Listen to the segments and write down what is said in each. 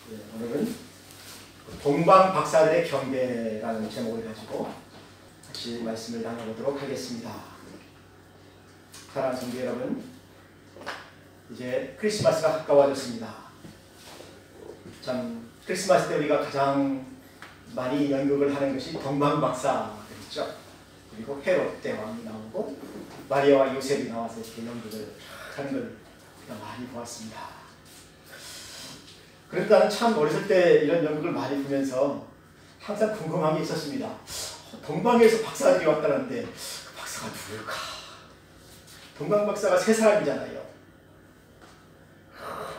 오늘은 동방 박사들의 경배라는 제목을 가지고 같이 말씀을 나눠보도록 하겠습니다. 사랑하는 성도 여러분, 이제 크리스마스가 가까워졌습니다. 참 크리스마스 때 우리가 가장 많이 연극을 하는 것이 동방 박사들이죠. 그리고 헤롯 대왕이 나오고 마리아와 요셉이 나와서 이렇게 연극을 하는 걸 우리가 많이 보았습니다. 그래도 나는 참 어렸을 때 이런 연극을 많이 보면서 항상 궁금한 게 있었습니다. 동방에서 박사들이 왔다는데 그 박사가 누굴까? 동방 박사가 세 사람이잖아요.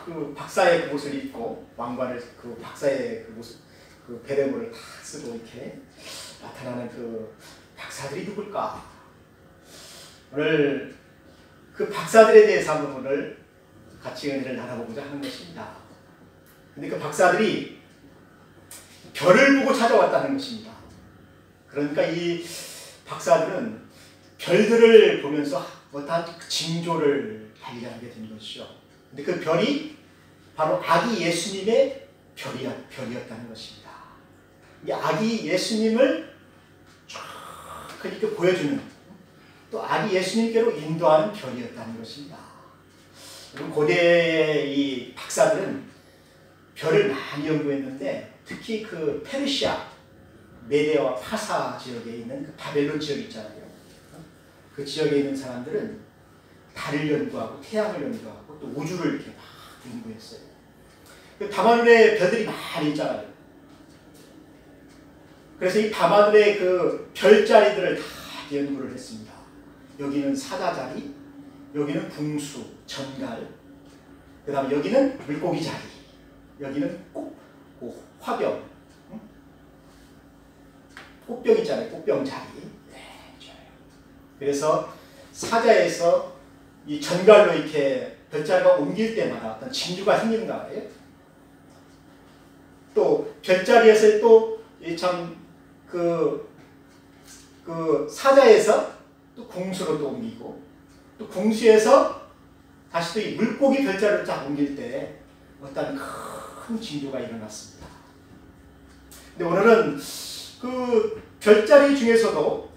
그 박사의 그 옷을 입고 왕관을 그 박사의 그 모습, 그 베레모를 다 쓰고 이렇게 나타나는 그 박사들이 누굴까? 오늘 그 박사들에 대해서 한번 오늘 같이 은혜를 나눠보고자 하는 것입니다. 근데 그 박사들이 별을 보고 찾아왔다는 것입니다. 그러니까 이 박사들은 별들을 보면서 어떠한 징조를 발견하게 된 것이죠. 근데 그 별이 바로 아기 예수님의 별이었다는 것입니다. 이 아기 예수님을 쫙 이렇게 보여주는, 또 아기 예수님께로 인도하는 별이었다는 것입니다. 그리고 고대의 이 박사들은 별을 많이 연구했는데, 특히 그 페르시아, 메데와 파사 지역에 있는 그 바벨론 지역 있잖아요. 그 지역에 있는 사람들은 달을 연구하고 태양을 연구하고 또 우주를 이렇게 막 연구했어요. 밤하늘에 별들이 많이 있잖아요. 그래서 이 밤하늘의 그 별자리들을 다 연구를 했습니다. 여기는 사자자리, 여기는 궁수, 전갈, 그 다음에 여기는 물고기 자리, 여기는 화병, 꽃병 있잖아요. 꽃병 자리. 네, 좋아요. 그래서 사자에서 이 전갈로 이렇게 별자리가 옮길 때마다 어떤 징조가 생기는가 봐요. 또 별자리에서 또 참 그 사자에서 또 궁수로 또 옮기고, 또 궁수에서 다시 또 이 물고기 별자리로 딱 옮길 때 어떤 큰 징조가 일어났습니다. 근데 오늘은 그 별자리 중에서도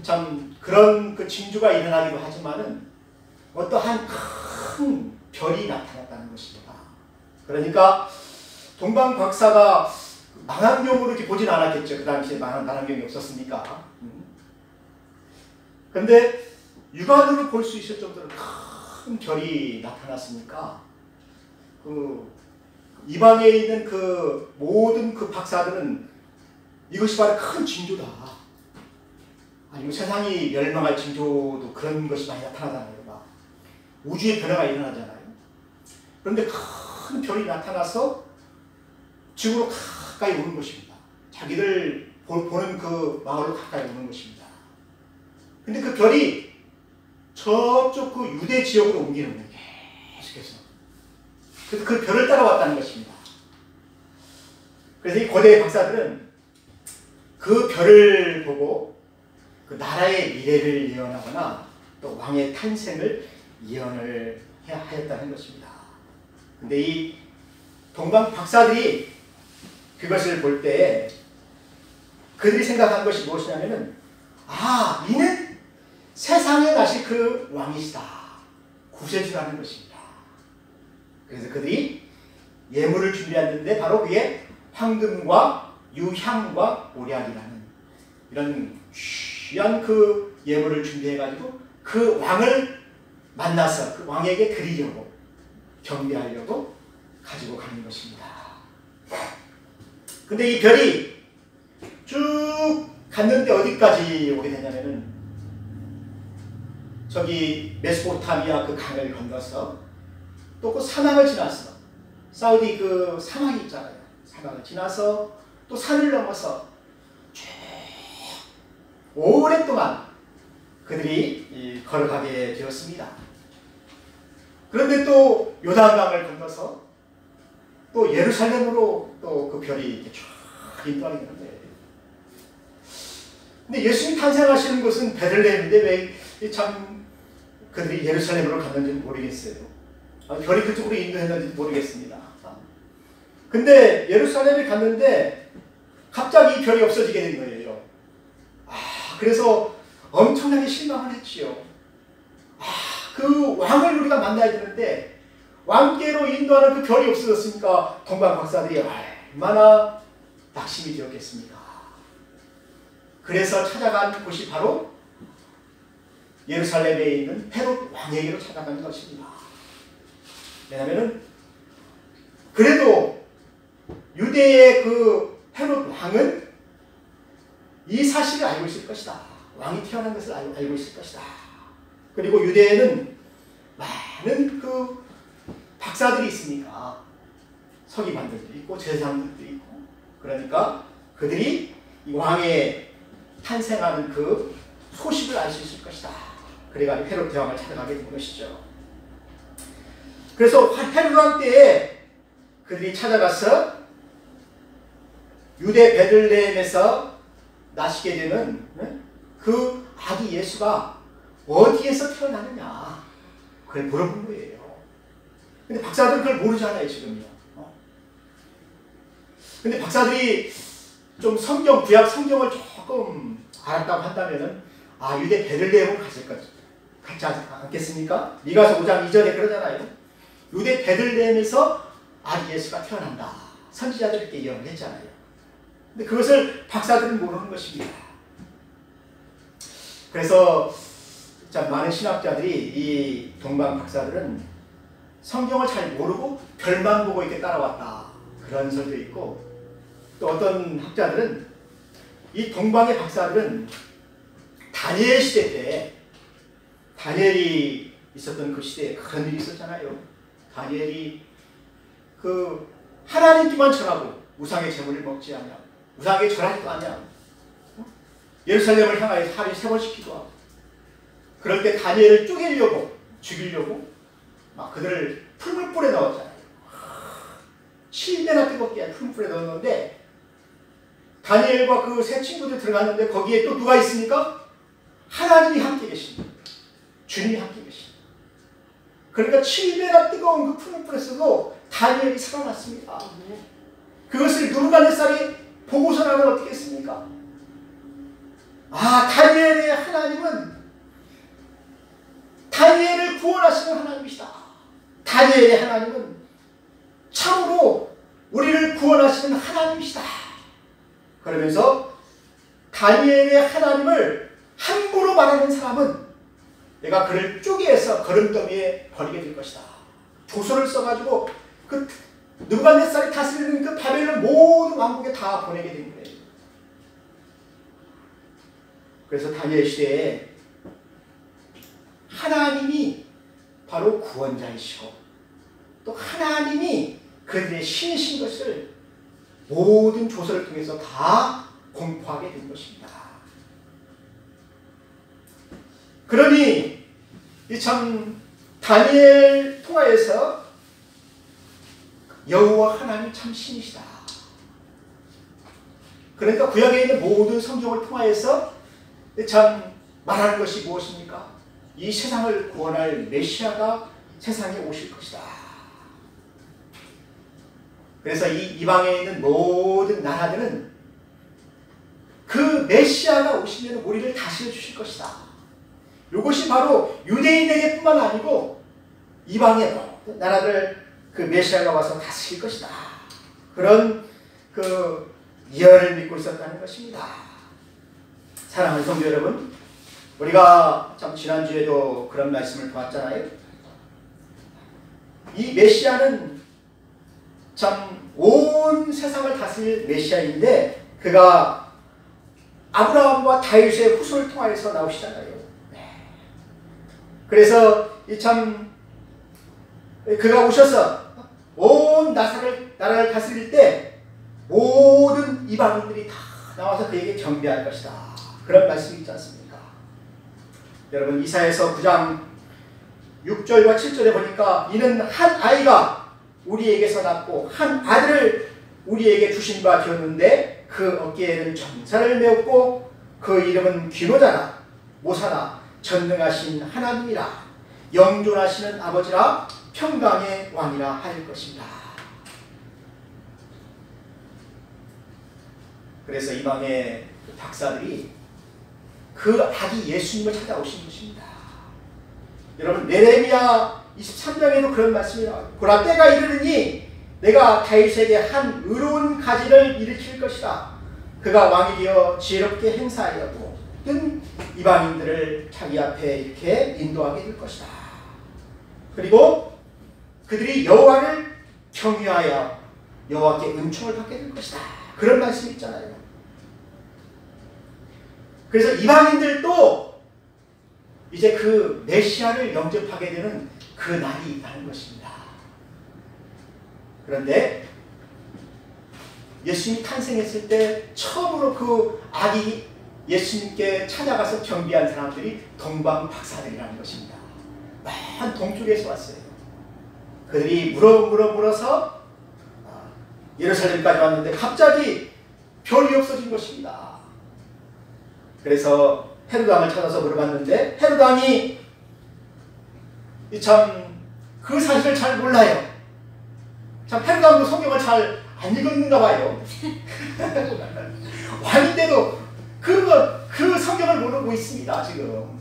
참 그런 그 징조가 일어나기도 하지만은 어떠한 큰 별이 나타났다는 것입니다. 그러니까 동방 박사가 망원경으로 이렇게 보진 않았겠죠. 그 당시에 망원경이 없었으니까. 그런데 육안으로 볼 수 있을 정도로 큰 별이 나타났으니까 그 이방에 있는 그 모든 그 박사들은 이것이 바로 큰 징조다. 아니면 세상이 멸망할 징조도 그런 것이 많이 나타나잖아요. 막 우주의 변화가 일어나잖아요. 그런데 큰 별이 나타나서 지구로 가까이 오는 것입니다. 자기들 보는 그 마을로 가까이 오는 것입니다. 근데 그 별이 저쪽 그 유대 지역으로 옮기는 거예요. 계속해서. 그래서 그 별을 따라왔다는 것입니다. 그래서 이 고대 박사들은 그 별을 보고 그 나라의 미래를 예언하거나 또 왕의 탄생을 예언을 하였다는 것입니다. 근데 이 동방 박사들이 그것을 볼 때 그들이 생각한 것이 무엇이냐면은, 아, 이는 세상에 나실 그 왕이시다. 구세주라는 것입니다. 그래서 그들이 예물을 준비했는데 바로 그게 황금과 유향과 오략이라는 이런 귀한 그 예물을 준비해가지고 그 왕을 만나서 그 왕에게 드리려고, 경배하려고 가지고 가는 것입니다. 근데 이 별이 쭉 갔는데 어디까지 오게 되냐면은 저기 메소포타미아 그 강을 건너서 또 그 사막을 지나서 사우디 그 사막이 있잖아요. 사막을 지나서 또 산을 넘어서 쭉 오랫동안 그들이 걸어가게 되었습니다. 그런데 또 요단강을 건너서 또 예루살렘으로 또 그 별이 이렇게 쫙 인도하게 되는데, 근데 예수님 탄생하시는 곳은 베들레헴인데 왜 참 그들이 예루살렘으로 갔는지는 모르겠어요. 별이 그쪽으로 인도했는지 모르겠습니다. 근데 예루살렘에 갔는데 갑자기 별이 없어지게 된 거예요. 그래서 엄청나게 실망을 했지요. 그 왕을 우리가 만나야 되는데 왕께로 인도하는 그 별이 없어졌으니까 동방 박사들이 얼마나 낙심이 되었겠습니까? 그래서 찾아간 곳이 바로 예루살렘에 있는 헤롯 왕에게로 찾아간 것입니다. 왜냐하면 그래도 유대의 그 헤롯 왕은 이 사실을 알고 있을 것이다. 왕이 태어난 것을 알고 있을 것이다. 그리고 유대에는 많은 그 박사들이 있으니까 서기관들도 있고 제사장들도 있고, 그러니까 그들이 이 왕의 탄생하는 그 소식을 알 수 있을 것이다. 그래가지고 헤롯 대왕을 찾아가게 된 것이죠. 그래서 헤롯 왕 때에 그들이 찾아가서 유대 베들레헴에서 나시게 되는 그 아기 예수가 어디에서 태어나느냐, 그걸 물어본 거예요. 근데 박사들은 그걸 모르잖아요, 지금요. 근데 박사들이 좀 구약 성경을 조금 알았다고 한다면은, 유대 베들레헴으로 갔지 않겠습니까? 미가서 5장 2절에 그러잖아요. 유대 베들레헴에서 아기 예수가 태어난다. 선지자들이 이렇게 예언을 했잖아요. 근데 그것을 박사들은 모르는 것입니다. 그래서 참 많은 신학자들이, 이 동방 박사들은 성경을 잘 모르고 별만 보고 이렇게 따라왔다, 그런 설도 있고, 또 어떤 학자들은 이 동방의 박사들은 다니엘 시대 때, 다니엘이 있었던 그 시대에 그런 일이 있었잖아요. 다니엘이 그 하나님께만 절하고 우상의 제물을 먹지 않냐, 우상에 절하지도 않냐, 예루살렘을 향하여 하루에 3번씩 기도하고, 그럴 때 다니엘을 쪼개려고, 죽이려고 막 그들을 풀물불에 넣었잖아요. 7배나 뜨겁게 풀물불에 넣었는데, 다니엘과 그 세 친구들 들어갔는데 거기에 또 누가 있습니까? 하나님이 함께 계십니다. 주님이 함께 계십니다. 그러니까 7배나 뜨거운 그 풀물불에서도 다니엘이 살아났습니다. 그것을 느부갓네살이 보고서 나면 어떻게 했습니까? 다니엘의 하나님은 다니엘을 구원하시는 하나님이시다. 다니엘의 하나님은 참으로 우리를 구원하시는 하나님이시다. 그러면서 다니엘의 하나님을 함부로 말하는 사람은 내가 그를 쪼개서 거름더미에 버리게 될 것이다. 조서를 써가지고 그 느부갓네살이 다스리는 그 바벨론 모든 왕국에 다 보내게 된 거예요. 그래서 다니엘 시대에 하나님이 바로 구원자이시고, 또 하나님이 그들의 신이신 것을 모든 조서를 통해서 다 공포하게 된 것입니다. 그러니 이 참 다니엘 통하여서 여호와 하나님 참 신이시다. 그러니까 구약에 있는 모든 성경을 통하여서 참 말하는 것이 무엇입니까? 이 세상을 구원할 메시아가 세상에 오실 것이다. 그래서 이 이방에 있는 모든 나라들은 그 메시아가 오시면 우리를 다스려 주실 것이다. 이것이 바로 유대인에게 뿐만 아니고 이방의 모든 나라들 그 메시아가 와서 다스릴 것이다. 그런 그 예언을 믿고 있었다는 것입니다. 사랑하는 성도 여러분, 우리가 참 지난주에도 그런 말씀을 보았잖아요. 이 메시아는 참 온 세상을 다스릴 메시아인데, 그가 아브라함과 다윗의 후손을 통하여서 나오시잖아요. 그래서 이 참 그가 오셔서 온 나라를 다스릴 때 모든 이방인들이 다 나와서 그에게 경배할 것이다. 그런 말씀이 있지 않습니까? 여러분, 이사야서 9장 6절과 7절에 보니까 이는 한 아이가 우리에게서 낳고 한 아들을 우리에게 주신 바 되었는데 그 어깨에는 정사를 메었고 그 이름은 기노자라 모사라 전능하신 하나님이라 영존하시는 아버지라 평강의 왕이라 할 것입니다. 그래서 이방의 박사들이 그 아기 예수님을 찾아오신 것입니다. 여러분 예레미야 23장에도 그런 말씀이 나와요. 보라 때가 이르르니 내가 다윗에게 한 의로운 가지를 일으킬 것이다. 그가 왕이 되어 지혜롭게 행사하려고 뜬 이방인들을 자기 앞에 이렇게 인도하게 될 것이다. 그리고 그들이 여호와를 경외하여 여호와께 은총을 받게 될 것이다. 그런 말씀이 있잖아요. 그래서 이방인들도 이제 그 메시아를 영접하게 되는 그 날이 있다는 것입니다. 그런데 예수님이 탄생했을 때 처음으로 그 아기 예수님께 찾아가서 경비한 사람들이 동방 박사들이라는 것입니다. 먼 동쪽에서 왔어요. 그들이 물어서 예루살렘까지 왔는데 갑자기 별이 없어진 것입니다. 그래서 헤롯 왕을 찾아서 물어봤는데 헤롯 왕이 참 그 사실을 잘 몰라요. 참 헤롯 왕도 성경을 잘 안 읽었는가 봐요. 왕인데도 그 성경을 모르고 있습니다 지금.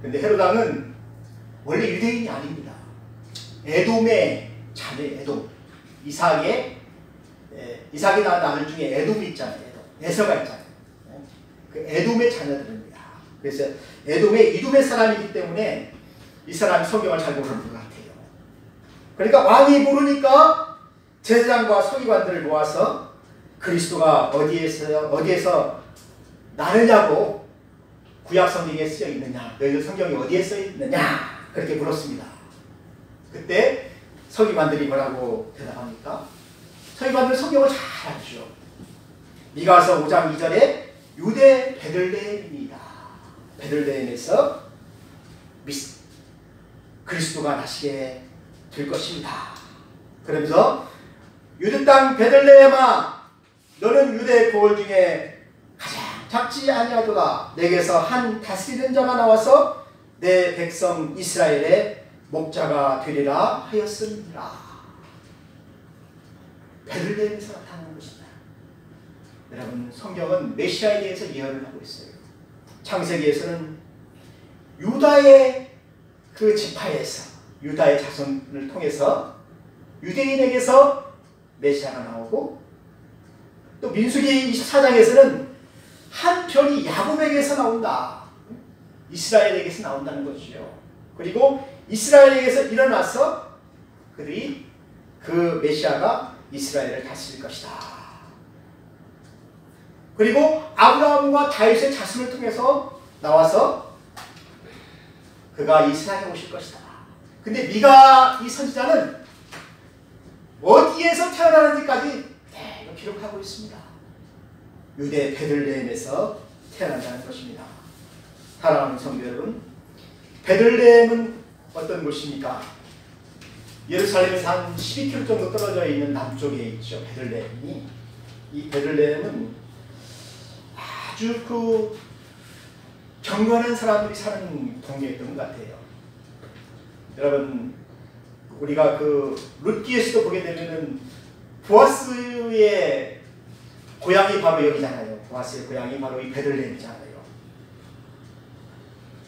근데 헤롯 왕은 원래 유대인이 아닙니다. 에돔의 자녀, 에돔. 이삭이 낳은 아들 중에 에돔이 있잖아요. 에서가 있잖아요. 그 에돔의 자녀들입니다. 그래서 이돔의 사람이기 때문에 이 사람이 성경을 잘 모르는 것 같아요. 그러니까 왕이 모르니까 제사장과 서기관들을 모아서 그리스도가 어디에서 나느냐고 구약 성경에 쓰여 있느냐, 너희들 성경이 어디에 쓰여 있느냐 그렇게 물었습니다. 그때 서기관들이 뭐라고 대답합니까? 서기관들 성경을 잘 알죠. 미가서 5장 2절에 유대 베들레헴입니다. 베들레헴에서 그리스도가 나시게 될 것입니다. 그러면서 유대 땅 베들레헴아 너는 유대 고을 중에 가장 작지 아니하도다. 내게서 한 다스리는 자가 나와서 내 백성 이스라엘의 목자가 되리라 하였습니다. 베들레헴에서 나타나는 것입니다. 여러분 성경은 메시아에 대해서 예언을 하고 있어요. 창세기에서는 유다의 그 지파에서 유다의 자손을 통해서 유대인에게서 메시아가 나오고 또 민수기 24장에서는 한 편이 야곱에게서 나온다. 이스라엘에게서 나온다는 것이죠. 그리고 이스라엘에게서 일어나서 그들이 그 메시아가 이스라엘을 다스릴 것이다. 그리고 아브라함과 다윗의 자손을 통해서 나와서 그가 이스라엘에 오실 것이다. 근데 미가 이 선지자는 어디에서 태어나는지까지 대거 기록하고 있습니다. 유대 베들레헴에서 태어난다는 것입니다. 사랑하는 성도 여러분, 베들레헴은 어떤 곳입니까? 예루살렘에서 한 12km 정도 떨어져 있는 남쪽에 있죠. 베들레헴이. 이 베들레헴은 아주 그 경건한 사람들이 사는 동네였던 것 같아요. 여러분 우리가 그 룻기에서도 보게 되면은 보아스의 고향이 바로 여기잖아요. 보아스의 고향이 바로 이 베들레헴이잖아요.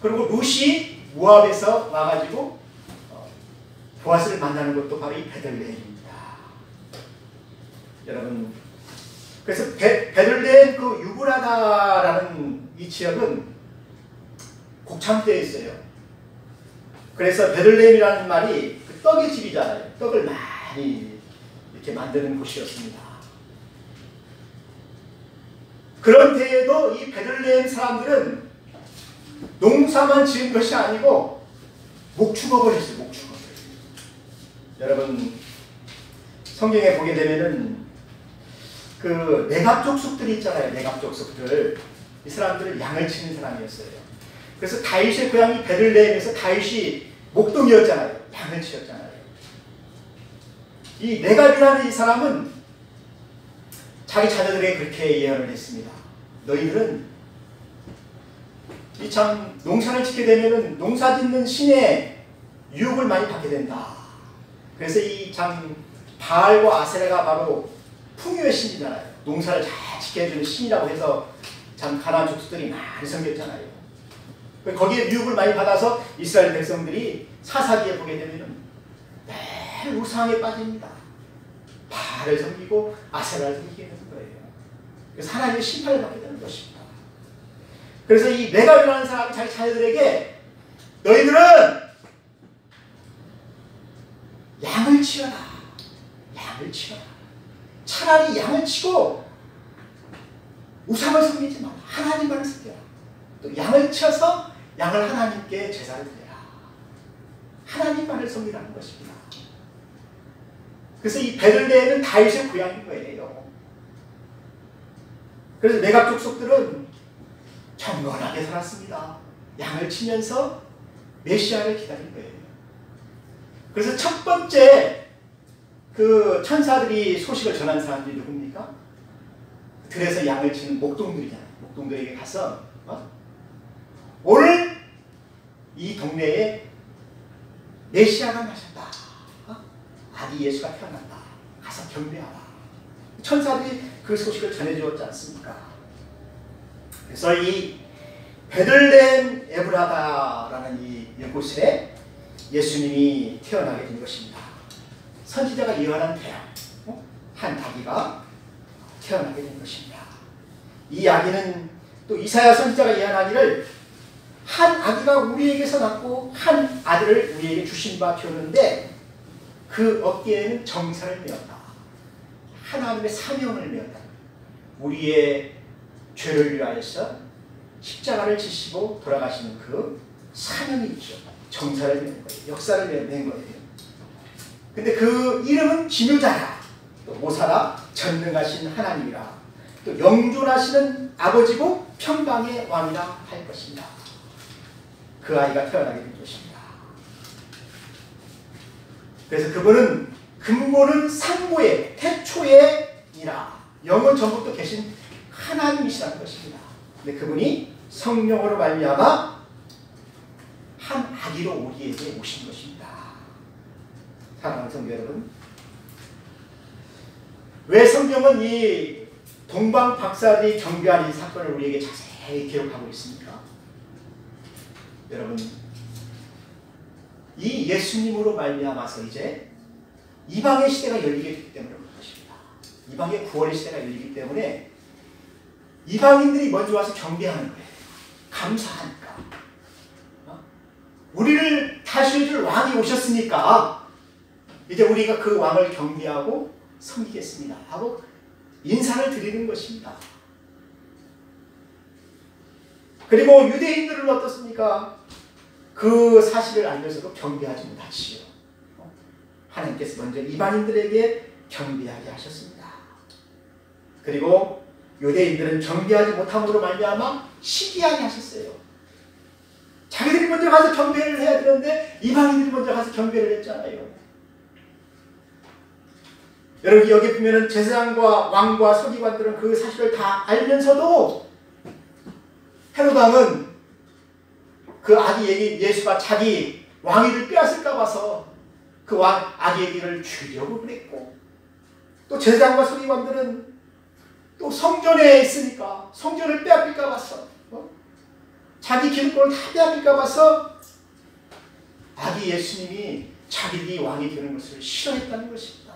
그리고 룻이 모압에서 와가지고 보아스를 만나는 것도 바로 이 베들레헴입니다. 여러분 그래서 베들레헴 그 유브라다라는 이 지역은 곡창대에 있어요. 그래서 베들레헴이라는 말이 그 떡의 집이잖아요. 떡을 많이 이렇게 만드는 곳이었습니다. 그런 데에도 이 베들레헴 사람들은 농사만 지은 것이 아니고 목축업을 했어요. 목축업을. 여러분 성경에 보게 되면은 그 내갑족속들이 있잖아요. 내갑족속들. 이 사람들은 양을 치는 사람이었어요. 그래서 다윗의 고향이 베들레헴에서 다윗이 목동이었잖아요. 양을 치었잖아요. 이 네갑이라는 이 사람은 자기 자녀들에게 그렇게 예언을 했습니다. 너희들은 이 참 농사를 짓게 되면은 농사 짓는 신의 유혹을 많이 받게 된다. 그래서 이 참 바알과 아세라가 바로 풍요의 신이잖아요. 농사를 잘 지켜주는 신이라고 해서 참 가나안 족속들이 많이 섬겼잖아요. 거기에 유혹을 많이 받아서 이스라엘 백성들이 사사기에 보게 되면 매일 우상에 빠집니다. 바알을 섬기고 아세라를 섬기게 되는 거예요. 그래서 하나님의 심판을 받게 되는 것입니다. 그래서 이 레갑이라는 사람이 자기 자녀들에게 너희들은 양을 치어라. 양을 치어라. 차라리 양을 치고 우상을 섬기지 마라. 하나님만을 섬겨라. 또 양을 치어서 양을 하나님께 제사를 드려라. 하나님만을 섬기라는 것입니다. 그래서 이 베들레헴은 다윗의 고향인 거예요. 그래서 레갑 족속들은 경건하게 살았습니다. 양을 치면서 메시아를 기다린 거예요. 그래서 첫 번째 그 천사들이 소식을 전한 사람들이 누굽니까? 들에서 양을 치는 목동들이잖아요. 목동들에게 가서 오늘 이 동네에 메시아가 나셨다. 아기 예수가 태어난다. 가서 경배하라. 천사들이 그 소식을 전해주었지 않습니까? 그래서 이 베들레헴 에브라다라는 이곳에 예수님이 태어나게 된 것입니다. 선지자가 예언한 태양, 한 아기가 태어나게 된 것입니다. 이 아기는 또 이사야 선지자가 예언하기를 한 아기가 우리에게서 낳고 한 아들을 우리에게 주신 바 되었는데 그 어깨에는 정사를 메었다. 하나님의 사명을 메었다. 우리의 죄를 위하여서 십자가를 지시고 돌아가시는 그 사명이 있죠. 정사를 메는 거예요. 역사를 낸 거예요. 근데 그 이름은 기묘자라, 또 모사라, 전능하신 하나님이라, 또 영존하시는 아버지고 평강의 왕이라 할 것입니다. 그 아이가 태어나게 된 것입니다. 그래서 그분은 근본은 상고의 태초에이라, 영원 전부터 계신 하나님이시라는 것입니다. 근데 그분이 성령으로 말미암아 한 아기로 우리에게 오신 것입니다. 사랑하는 성도 여러분, 왜 성경은 이 동방 박사들이 경배한 이 사건을 우리에게 자세히 기록하고 있습니까? 여러분, 이 예수님으로 말미암아서 이제 이방의 시대가 열리게 되기 때문에 그런 것입니다. 이방의 구원의 시대가 열리기 때문에 이방인들이 먼저 와서 경배하는 거예요. 감사하니까. 우리를 다스려줄 왕이 오셨으니까 이제 우리가 그 왕을 경배하고 섬기겠습니다 하고 인사를 드리는 것입니다. 그리고 유대인들은 어떻습니까? 그 사실을 알면서도 경배하지 못하시죠. 하나님께서 먼저 이방인들에게 경배하게 하셨습니다. 그리고 유대인들은 경배하지 못함으로 말미암아 시기하게 하셨어요. 자기들이 먼저 가서 경배를 해야 되는데 이방인들이 먼저 가서 경배를 했잖아요. 여러분, 여기 보면은 제사장과 왕과 서기관들은 그 사실을 다 알면서도 헤롯 왕은 그 아기 예수가 자기 왕위를 빼앗을까 봐서 그 아기 얘기를 죽이려고 그랬고, 또 제사장과 서기관들은 또 성전에 있으니까 성전을 빼앗길까 봐서 자기 기득권을 다 빼앗길까 봐서 아기 예수님이 자기들이 왕이 되는 것을 싫어했다는 것입니다.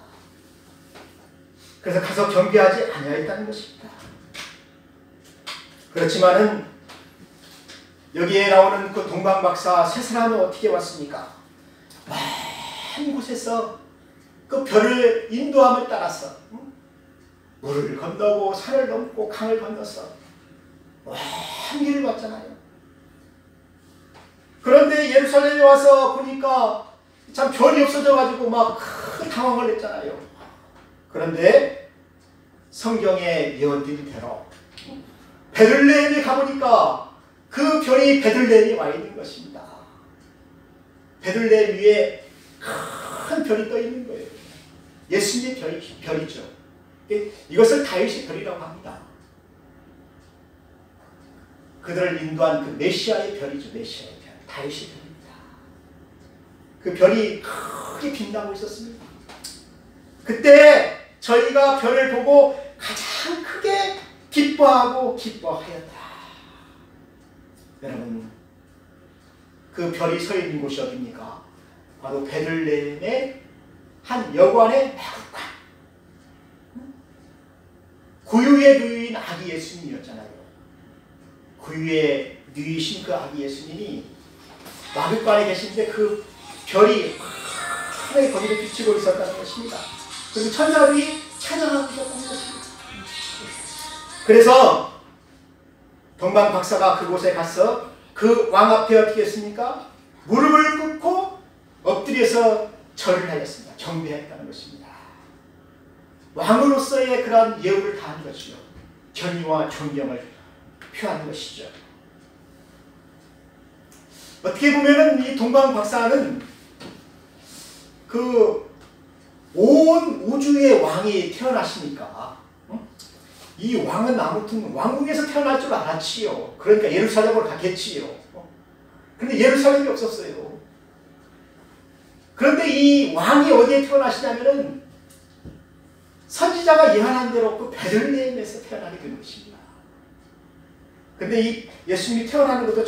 그래서 가서 경배하지 아니하였다는 것입니다. 그렇지만은 여기에 나오는 그 동방박사 세 사람은 어떻게 왔습니까? 먼 곳에서 그 별을 인도함을 따라서 물을 건너고 산을 넘고 강을 건너서 먼 길을 왔잖아요. 그런데 예루살렘에 와서 보니까 참 별이 없어져가지고 막 큰 당황을 했잖아요. 그런데 성경의 예언된 대로 베들레헴에 가보니까 그 별이 베들레헴에 와 있는 것입니다. 베들레헴 위에 큰 별이 떠 있는 거예요. 예수님의 별이죠. 이것을 다윗의 별이라고 합니다. 그들을 인도한 그 메시아의 별이죠. 메시아의 별. 다윗의 별입니다. 그 별이 크게 빛나고 있었습니다. 그때 저희가 별을 보고 가장 크게 기뻐하고 기뻐하였다. 여러분, 그 별이 서 있는 곳이 어디입니까? 바로 베들레헴의 한 여관의 마구간. 구유의 누이인 아기 예수님이었잖아요. 구유의 누이신 그 아기 예수님이 마구간에 계신데 그 별이 하늘에 거기를 비치고 있었다는 것입니다. 그리고 천사들이 찬양하고 있었다는 것입니다. 그래서 동방 박사가 그곳에 가서 그 왕 앞에 어떻게 했습니까? 무릎을 꿇고 엎드려서 절을 하였습니다. 경배했다는 것입니다. 왕으로서의 그런 예우를 다한 것이요. 경의와 존경을 표하는 것이죠. 어떻게 보면은 이 동방 박사는 그 온 우주의 왕이 태어나시니까 이 왕은 아무튼 왕궁에서 태어날 줄 알았지요. 그러니까 예루살렘으로 가겠지요. 그런데 예루살렘이 없었어요. 그런데 이 왕이 어디에 태어나시냐면은 선지자가 예언한 대로 그 베들레헴에서 태어나게 된 것입니다. 근데 이 예수님이 태어나는 것도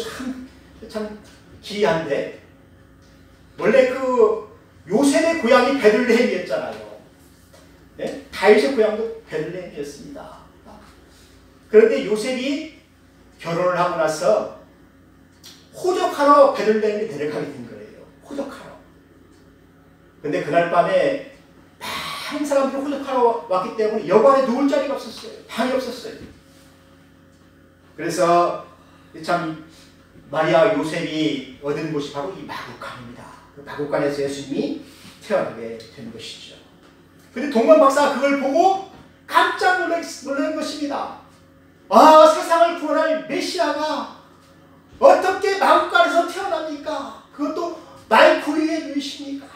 참 기이한데, 원래 그 요셉의 고향이 베들레헴이었잖아요. 네? 다윗의 고향도 베들레헴이었습니다. 그런데 요셉이 결혼을 하고 나서 호적하러 베들레헴에 내려가게 된 거예요. 호적하러. 근데 그날 밤에 많은 사람들이 호적하러 왔기 때문에 여관에 누울 자리가 없었어요. 방이 없었어요. 그래서 참 마리아와 요셉이 얻은 곳이 바로 이 마구간입니다. 그 마구간에서 예수님이 태어나게 된 것이죠. 근데 동방 박사가 그걸 보고 깜짝 놀란 것입니다. 아, 세상을 구원할 메시아가 어떻게 마구간에서 태어납니까? 그것도 나의 구유의 누이십니까?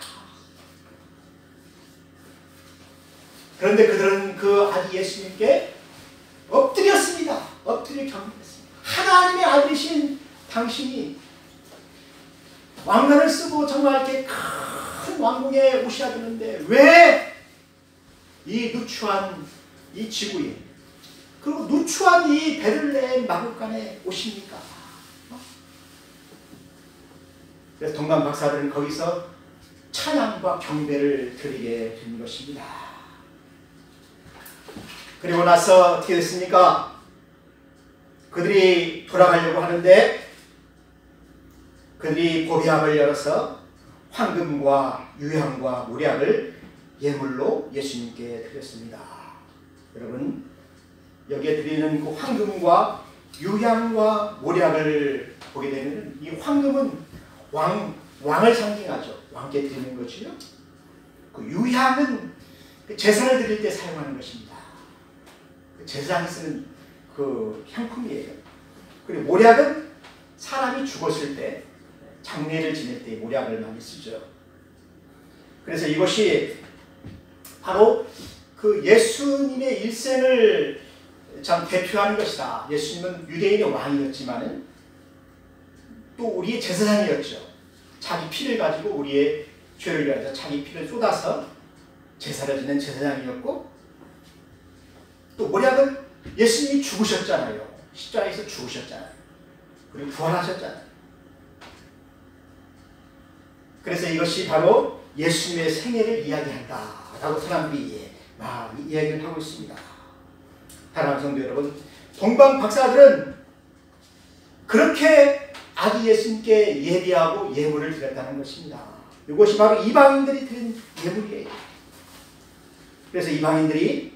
그런데 그들은 그 아기 예수님께 엎드렸습니다. 엎드려 경배했습니다. 하나님의 아들이신 당신이 왕관을 쓰고 정말 이렇게 큰 왕궁에 오셔야 되는데 왜 이 누추한 이 지구에, 그리고 누추한 이 베들레헴 마구간에 오십니까? 그래서 동방 박사들은 거기서 찬양과 경배를 드리게 된 것입니다. 그리고 나서 어떻게 됐습니까? 그들이 돌아가려고 하는데 그들이 보배함을 열어서 황금과 유향과 모략을 예물로 예수님께 드렸습니다. 여러분, 여기에 드리는 그 황금과 유향과 모략을 보게 되면 이 황금은 왕을 상징하죠. 왕께 드리는 것이요. 그 유향은 제사를 드릴 때 사용하는 것입니다. 제사장이 쓰는 그 향품이에요. 그리고 모략은 사람이 죽었을 때, 장례를 지낼 때 모략을 많이 쓰죠. 그래서 이것이 바로 그 예수님의 일생을 참 대표하는 것이다. 예수님은 유대인의 왕이었지만은 또 우리의 제사장이었죠. 자기 피를 가지고 우리의 죄를 위하여 자기 피를 쏟아서 제사를 지낸 제사장이었고, 또 모략은 예수님이 죽으셨잖아요. 십자가에서 죽으셨잖아요. 그리고 부활하셨잖아요. 그래서 이것이 바로 예수님의 생애를 이야기한다라고 사람들이 이야기를 하고 있습니다. 사랑하는 성도 여러분, 동방 박사들은 그렇게 아기 예수님께 예배하고 예물을 드렸다는 것입니다. 이것이 바로 이방인들이 드린 예물이에요. 그래서 이방인들이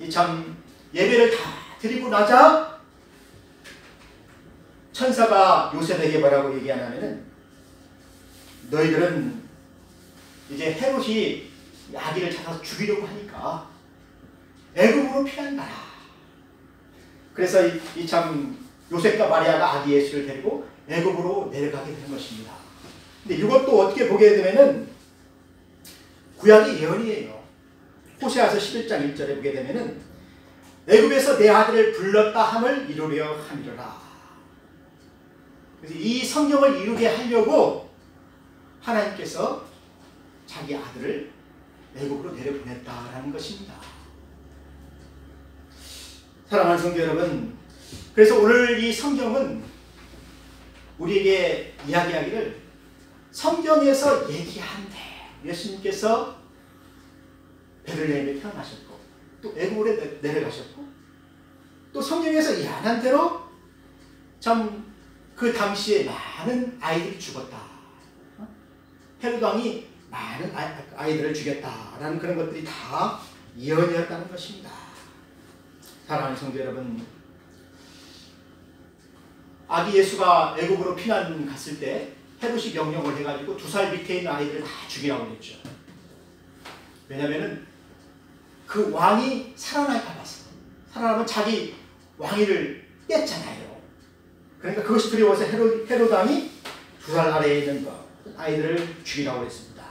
이 참 예배를 다 드리고 나자 천사가 요셉에게 뭐라고 얘기하냐면은, 너희들은 이제 헤롯이 아기를 찾아서 죽이려고 하니까 애굽으로 피한다. 그래서 이 참 요셉과 마리아가 아기 예수를 데리고 애굽으로 내려가게 되는 것입니다. 근데 이것도 어떻게 보게 되면은 구약의 예언이에요. 호세아서 11장 1절에 보게 되면은 애굽에서 내 아들을 불렀다 함을 이루려 함이로라. 그래서 이 성경을 이루게 하려고 하나님께서 자기 아들을 애굽으로 내려보냈다라는 것입니다. 사랑하는 성도 여러분, 그래서 오늘 이 성경은 우리에게 이야기하기를 성경에서 얘기한데 예수님께서 베들레헴에 태어나셨고 또 애굽으로 내려가셨고 또 성경에서 예언한 대로 참 그 당시에 많은 아이들이 죽었다. 헤롯 왕이 많은 아이들을 죽였다라는 그런 것들이 다 예언이었다는 것입니다. 사랑하는 성도 여러분, 아기 예수가 애굽으로 피난 갔을 때 헤롯이 명령을 해가지고 2살 밑에 있는 아이들을 다 죽이라고 그랬죠. 왜냐하면 그 왕이 살아날까 봐서. 살아나면 자기 왕위를 뺐잖아요. 그러니까 그것이 두려워서 헤롯 왕이 2살 아래에 있는 아이들을 죽이라고 했습니다.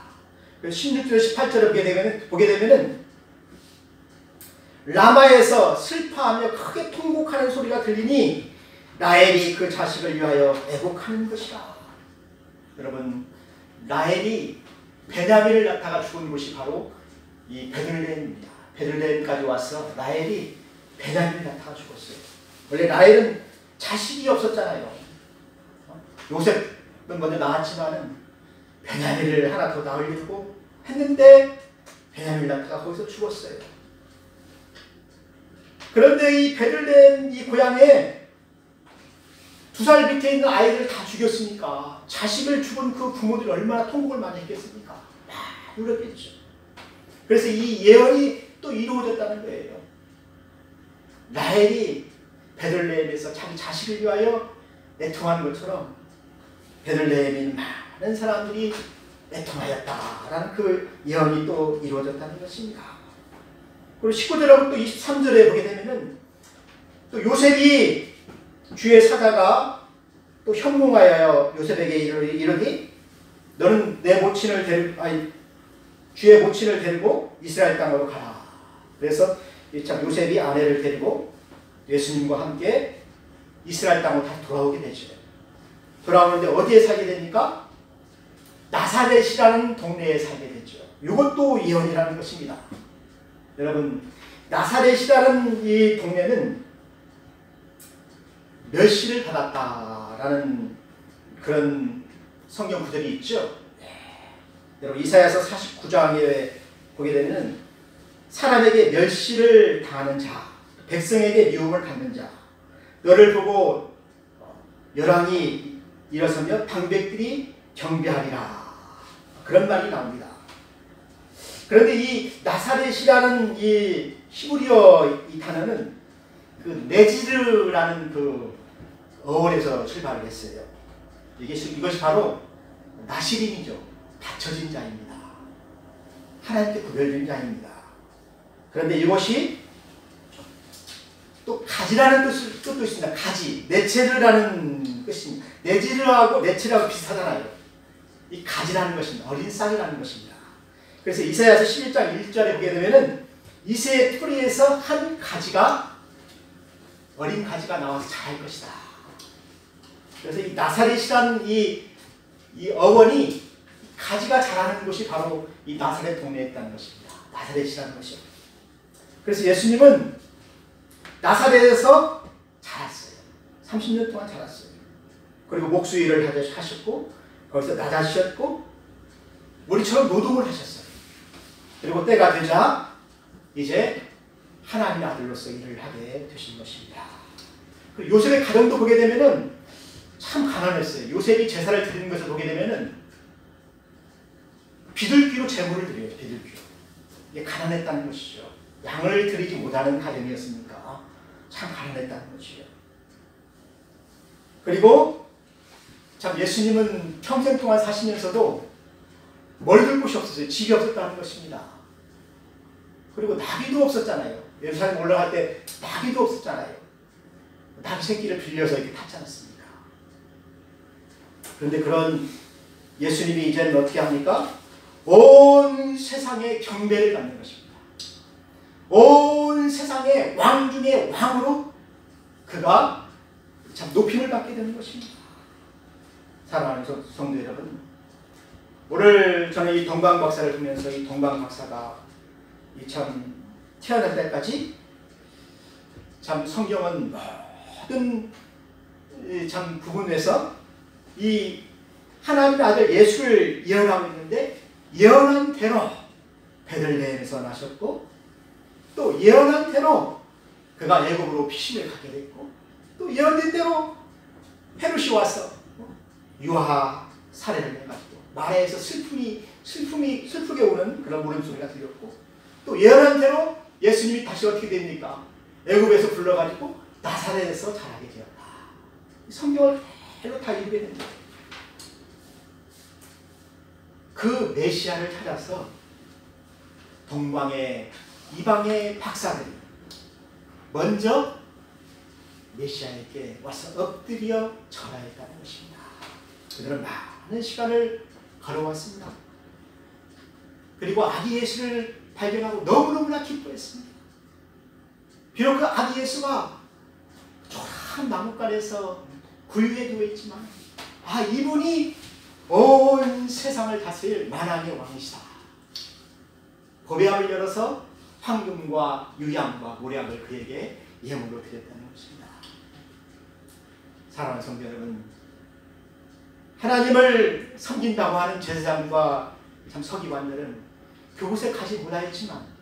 그래서 16절 18절을 보게 되면은 라마에서 슬퍼하며 크게 통곡하는 소리가 들리니 라헬이 그 자식을 위하여 애곡하는 것이라. 여러분, 라헬이 베냐민을 낳다가 죽은 곳이 바로 이 베들레헴입니다. 베들레헴까지 와서 라헬이 베냐민을 낳다가 죽었어요. 원래 라헬은 자식이 없었잖아요. 요셉은 먼저 낳았지만은 베냐민을 하나 더 낳으려고 했는데 베냐민을 낳다가 거기서 죽었어요. 그런데 이 베들레헴 이 고향에 2살 밑에 있는 아이들을 다 죽였으니까 자식을 죽은 그 부모들이 얼마나 통곡을 많이 했겠습니까? 많이 울었겠죠. 그래서 이 예언이 또 이루어졌다는 거예요. 라헬이 베들레헴에서 자기 자식을 위하여 애통하는 것처럼 베들레헴인 많은 사람들이 애통하였다라는 그 예언이 또 이루어졌다는 것입니다. 그리고 19절하고 또 23절에 보게 되면은 또 요셉이 주의 사자가 또 현몽하여 요셉에게 이르니 너는 내 모친을 주의 모친을 데리고 이스라엘 땅으로 가라. 그래서 참 요셉이 아내를 데리고 예수님과 함께 이스라엘 땅으로 다시 돌아오게 되죠. 돌아오는데 어디에 살게 됩니까? 나사렛이라는 동네에 살게 되죠. 이것도 예언이라는 것입니다. 여러분, 나사렛이라는 이 동네는 멸시를 받았다라는 그런 성경 구절이 있죠. 여러분, 이사야서 49장에 보게 되면 사람에게 멸시를 당하는 자, 백성에게 미움을 받는 자, 너를 보고 열왕이 일어서며 방백들이 경배하리라. 그런 말이 나옵니다. 그런데 이 나사렛이라는 이 히브리어 이 단어는 그 네지르라는 그 어원에서 출발을 했어요. 이것이 바로 나시림이죠. 받쳐진 자입니다. 하나님께 구별된 자입니다. 그런데 이것이 또 가지라는 뜻도 있습니다. 가지, 네체르라는 뜻입니다. 네지르하고 네체르하고 비슷하잖아요. 이 가지라는 것은 어린 싹이라는 것입니다. 그래서 이사야서 11장 1절에 보게 되면은 이새의 뿌리에서 한 가지가 어린 가지가 나와서 자랄 것이다. 그래서 이 나사렛이라는 이 어원이 가지가 자라는 곳이 바로 이 나사렛 동네에 있다는 것입니다. 나사렛이라는 것이요. 그래서 예수님은 나사렛에서 자랐어요. 30년 동안 자랐어요. 그리고 목수일을 하셨고 거기서 낮아지셨고 우리처럼 노동을 하셨어요. 그리고 때가 되자 이제 하나님의 아들로서 일을 하게 되신 것입니다. 그리고 요셉의 가정도 보게 되면은 참 가난했어요. 요셉이 제사를 드리는 것을 보게 되면은 비둘기로 제물을 드려요. 비둘기로. 이게 가난했다는 것이죠. 양을 드리지 못하는 가정이었으니까 참 가난했다는 것이죠. 그리고 참 예수님은 평생 동안 사시면서도 멀을 곳이 없었어요. 집이 없었다는 것입니다. 그리고 나귀도 없었잖아요. 예루살렘 올라갈 때 나귀도 없었잖아요. 나귀 새끼를 빌려서 이렇게 탔지 않았습니까? 그런데 그런 예수님이 이제는 어떻게 합니까? 온 세상에 경배를 받는 것입니다. 온 세상의 왕 중에 왕으로 그가 참 높임을 받게 되는 것입니다. 사랑하는 성도 여러분, 오늘 저는 이 동방 박사를 보면서 이 동방 박사가 참 태어날 때까지 참 성경은 모든 참 부분에서 이 하나님의 아들 예수를 예언하고 있는데 예언한 대로 베들레헴에서 나셨고 또 예언한 대로 그가 애굽으로 피신을 가게 됐고 또 예언된 대로 헤롯이 와서 유아 살해를 해가지고 나라에서 슬프게 오는 그런 울음소리가 들렸고 또 예언한 대로 예수님이 다시 어떻게 됩니까? 애굽에서 불러가지고 나사렛에서 자라게 되었다. 성경을 그대로 다 읽게 됩니다. 그 메시아를 찾아서 동방의 이방의 박사들이 먼저 메시아에게 와서 엎드려 절하였다는 것입니다. 그들은 많은 시간을 걸어왔습니다. 그리고 아기 예수를 발견하고 너무너무나 기뻐했습니다. 비록 그 아기 예수가 초라한 나뭇가지에서 굴리에 누워있지만 이분이 온 세상을 다스릴 만왕의 왕이시다. 보배함을 열어서 황금과 유향과 모략을 그에게 예물로 드렸다는 것입니다. 사랑하는 성도 여러분, 하나님을 섬긴다고 하는 제사장과 참 서기관들은 그곳에 가지 못하였지만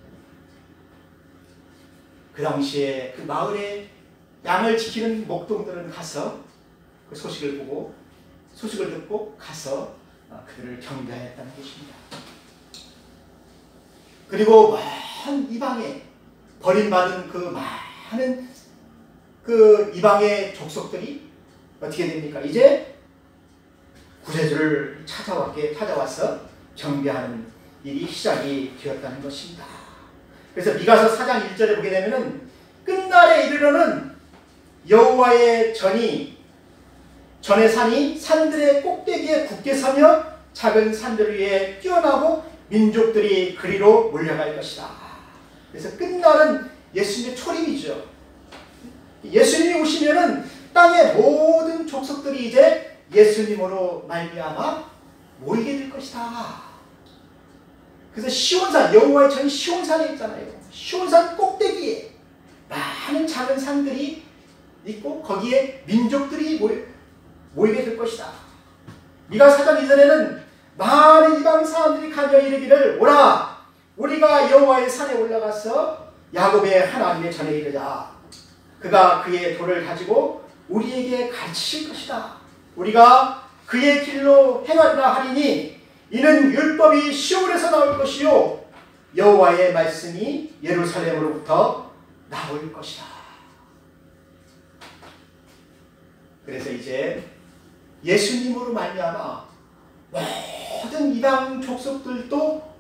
그 당시에 그 마을에 양을 지키는 목동들은 가서 그 소식을 듣고 가서 그들을 경배하였다는 것입니다. 그리고 먼 이방에 버림받은 그 많은 그 이방의 족속들이 어떻게 됩니까? 이제 구세주를 찾아와서 경배하는 일이 시작이 되었다는 것입니다. 그래서 미가서 4장 1절에 보게 되면은 끝날에 이르러는 여호와의 전의 산이 산들의 꼭대기에 굳게 서며 작은 산들 위에 뛰어나고 민족들이 그리로 몰려갈 것이다. 그래서 끝날은 예수님의 초림이죠. 예수님이 오시면은 땅의 모든 족속들이 이제 예수님으로 말미암아 모이게 될 것이다. 그래서 시온산, 여호와의 전이 시온산에 있잖아요. 시온산 꼭대기에 많은 작은 산들이 있고 거기에 민족들이 모이게 될 것이다. 미가 4장 2절에는 많은 이방 사람들이 가며 이르기를 오라 우리가 여호와의 산에 올라가서 야곱의 하나님의 전에 이르자. 그가 그의 돌을 가지고 우리에게 가르치실 것이다. 우리가 그의 길로 행하리라 하리니 이는 율법이 시온에서 나올 것이요 여호와의 말씀이 예루살렘으로부터 나올 것이다. 그래서 이제 예수님으로 말미암아 모든 이방 족속들도